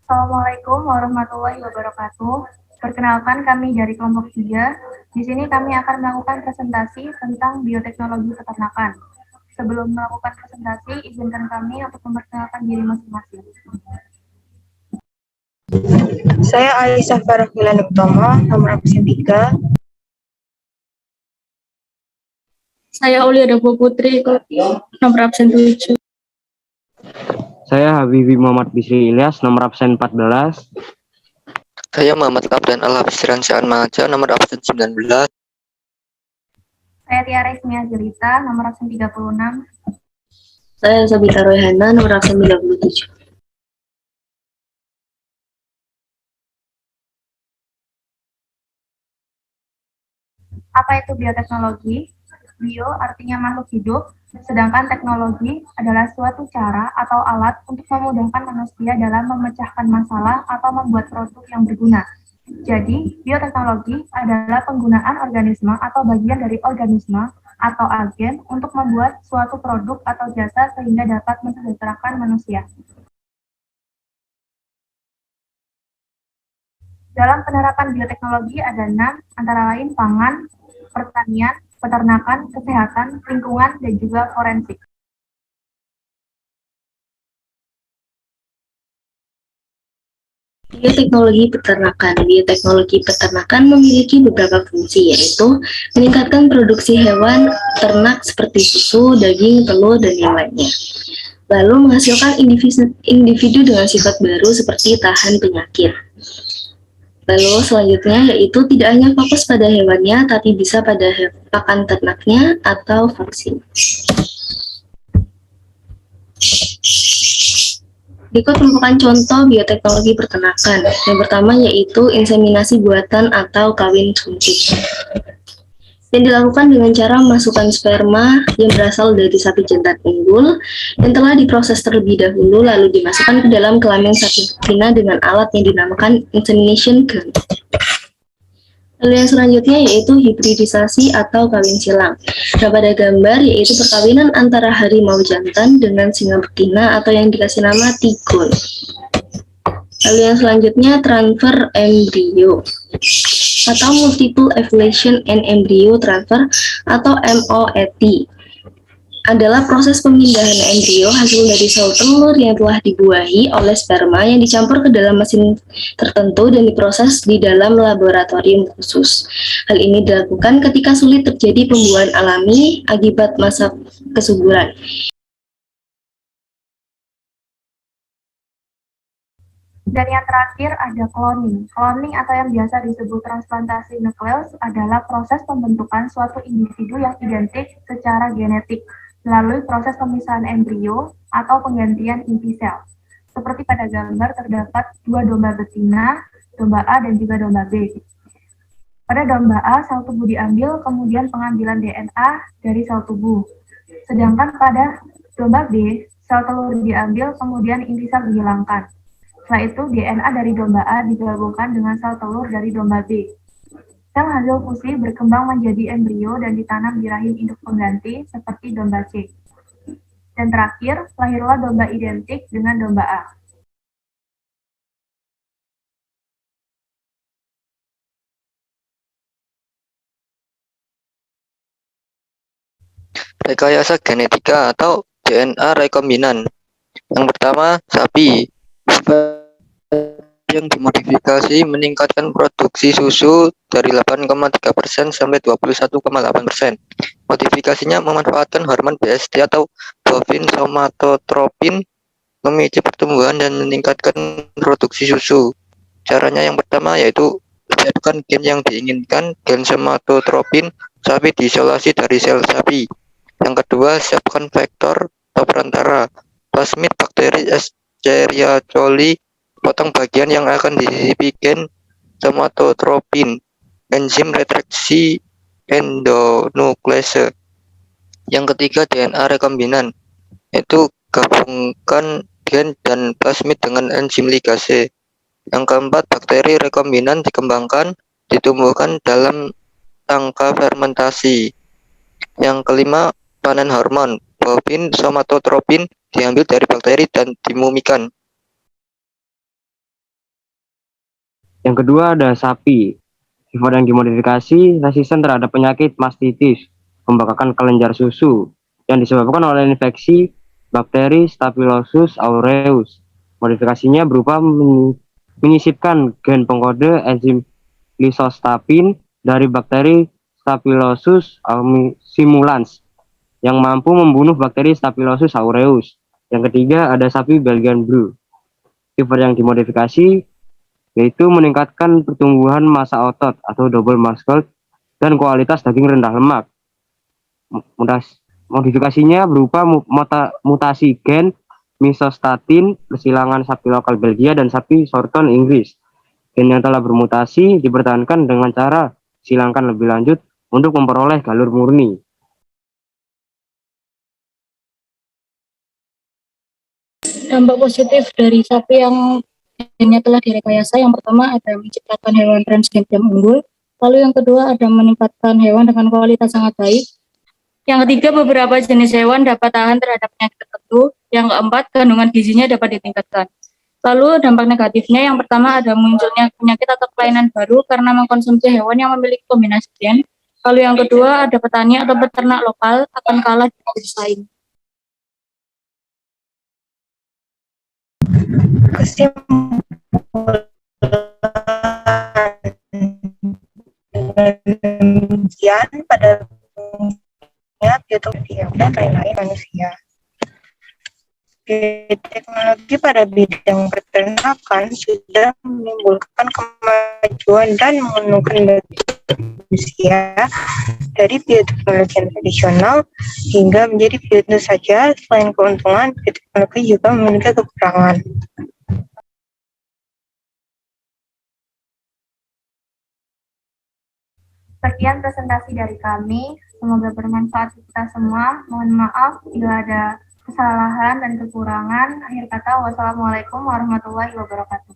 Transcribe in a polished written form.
Assalamualaikum warahmatullahi wabarakatuh. Perkenalkan kami dari kelompok 3. Di sini kami akan melakukan presentasi tentang bioteknologi peternakan. Sebelum melakukan presentasi, izinkan kami untuk memperkenalkan diri masing-masing. Saya Aisyah Farahmilan Utama, nomor absen 3. Saya Aulia Devo Putri, nomor absen 7. Saya Habibi Muhammad Bisri Ilyas, nomor absen 14. Saya Muhammad Abdan Al-Habsyiran Syaan Maja, nomor absen 19. Saya Tiara Ismia Jelita, nomor absen 36. Saya Sabita Royhana, nomor absen 37. Apa itu bioteknologi? Bio artinya makhluk hidup, sedangkan teknologi adalah suatu cara atau alat untuk memudahkan manusia dalam memecahkan masalah atau membuat produk yang berguna. Jadi, bioteknologi adalah penggunaan organisme atau bagian dari organisme atau agen untuk membuat suatu produk atau jasa sehingga dapat mensejahterakan manusia. Dalam penerapan bioteknologi ada 6, antara lain pangan, pertanian, peternakan, kesehatan, lingkungan, dan juga forensik. Bioteknologi peternakan memiliki beberapa fungsi, yaitu meningkatkan produksi hewan ternak seperti susu, daging, telur, dan yang lainnya. Lalu menghasilkan individu dengan sifat baru seperti tahan penyakit. Lalu selanjutnya yaitu tidak hanya fokus pada hewannya, tapi bisa pada pakan ternaknya atau vaksin. Berikut merupakan contoh bioteknologi peternakan. Yang pertama yaitu inseminasi buatan atau kawin suntik. Yang dilakukan dengan cara memasukkan sperma yang berasal dari sapi jantan unggul yang telah diproses terlebih dahulu lalu dimasukkan ke dalam kelamin sapi betina dengan alat yang dinamakan insemination gun. Lalu yang selanjutnya yaitu hibridisasi atau kawin silang. Nah, pada gambar yaitu perkawinan antara harimau jantan dengan singa betina atau yang dikasih nama tigon. Lalu yang selanjutnya transfer embrio atau multiple ovulation and embryo transfer atau MOET adalah proses pemindahan embrio hasil dari sel telur yang telah dibuahi oleh sperma yang dicampur ke dalam mesin tertentu dan diproses di dalam laboratorium khusus. Hal ini dilakukan ketika sulit terjadi pembuahan alami akibat masa kesuburan. Dan yang terakhir ada cloning. Cloning atau yang biasa disebut transplantasi nukleus adalah proses pembentukan suatu individu yang identik secara genetik melalui proses pemisahan embrio atau penggantian inti sel. Seperti pada gambar terdapat 2 domba betina, domba A dan juga domba B. Pada domba A, sel tubuh diambil, kemudian pengambilan DNA dari sel tubuh. Sedangkan pada domba B, sel telur diambil, kemudian inti sel dihilangkan. Setelah itu, DNA dari domba A digabungkan dengan sel telur dari domba B. Sel hasil fusi berkembang menjadi embrio dan ditanam di rahim induk pengganti seperti domba C. Dan terakhir, lahirlah domba identik dengan domba A. Rekayasa genetika atau DNA rekombinan. Yang pertama, sapi. Yang dimodifikasi meningkatkan produksi susu dari 8,3% sampai 21,8%. Modifikasinya memanfaatkan hormon BST atau bovine somatotropin memicu pertumbuhan dan meningkatkan produksi susu. Caranya yang pertama yaitu biarkan gen yang diinginkan, gen somatotropin sapi diisolasi dari sel sapi. Yang kedua, siapkan vektor atau perantara, plasmid bakteri Escherichia coli, potong bagian yang akan diisip gen somatotropin, enzim retraksi endonuklease. Yang ketiga, DNA rekombinan, yaitu gabungkan gen dan plasmid dengan enzim ligase. Yang keempat, bakteri rekombinan dikembangkan, ditumbuhkan dalam tangka fermentasi. Yang kelima, panen hormon, bovine somatotropin diambil dari bakteri dan dimumikan. Yang kedua ada sapi. Sifat yang dimodifikasi resisten terhadap penyakit mastitis, pembengkakan kelenjar susu yang disebabkan oleh infeksi bakteri Staphylococcus aureus. Modifikasinya berupa menyisipkan gen pengkode enzim lisostapin dari bakteri Staphylococcus simulans yang mampu membunuh bakteri Staphylococcus aureus. Yang ketiga ada sapi Belgian Blue. Sifat yang dimodifikasi yaitu meningkatkan pertumbuhan massa otot atau double muscle dan kualitas daging rendah lemak. Modifikasinya berupa mutasi gen misostatin, persilangan sapi lokal Belgia dan sapi Shorton Inggris. Gen yang telah bermutasi dipertahankan dengan cara silangkan lebih lanjut untuk memperoleh galur murni. Dampak positif dari sapi yang gennya telah direkayasa, yang pertama ada menciptakan hewan transgen yang unggul, lalu yang kedua ada meningkatkan hewan dengan kualitas sangat baik, yang ketiga beberapa jenis hewan dapat tahan terhadap penyakit tertentu, yang keempat kandungan gizinya dapat ditingkatkan. Lalu dampak negatifnya yang pertama ada munculnya penyakit atau kelainan baru karena mengkonsumsi hewan yang memiliki kombinasi gen, lalu yang kedua ada petani atau peternak lokal akan kalah di bersaing. Demikian pada biotechnologi dan lain-lain manusia. Biotechnologi pada bidang peternakan sudah menimbulkan kemajuan dan menguntungkan manusia dari bioteknologi yang tradisional hingga menjadi bioteknologi saja. Selain keuntungan, bioteknologi juga memiliki kekurangan. Sekian presentasi dari kami. Semoga bermanfaat untuk kita semua. Mohon maaf bila ada kesalahan dan kekurangan. Akhir kata, wassalamualaikum warahmatullahi wabarakatuh.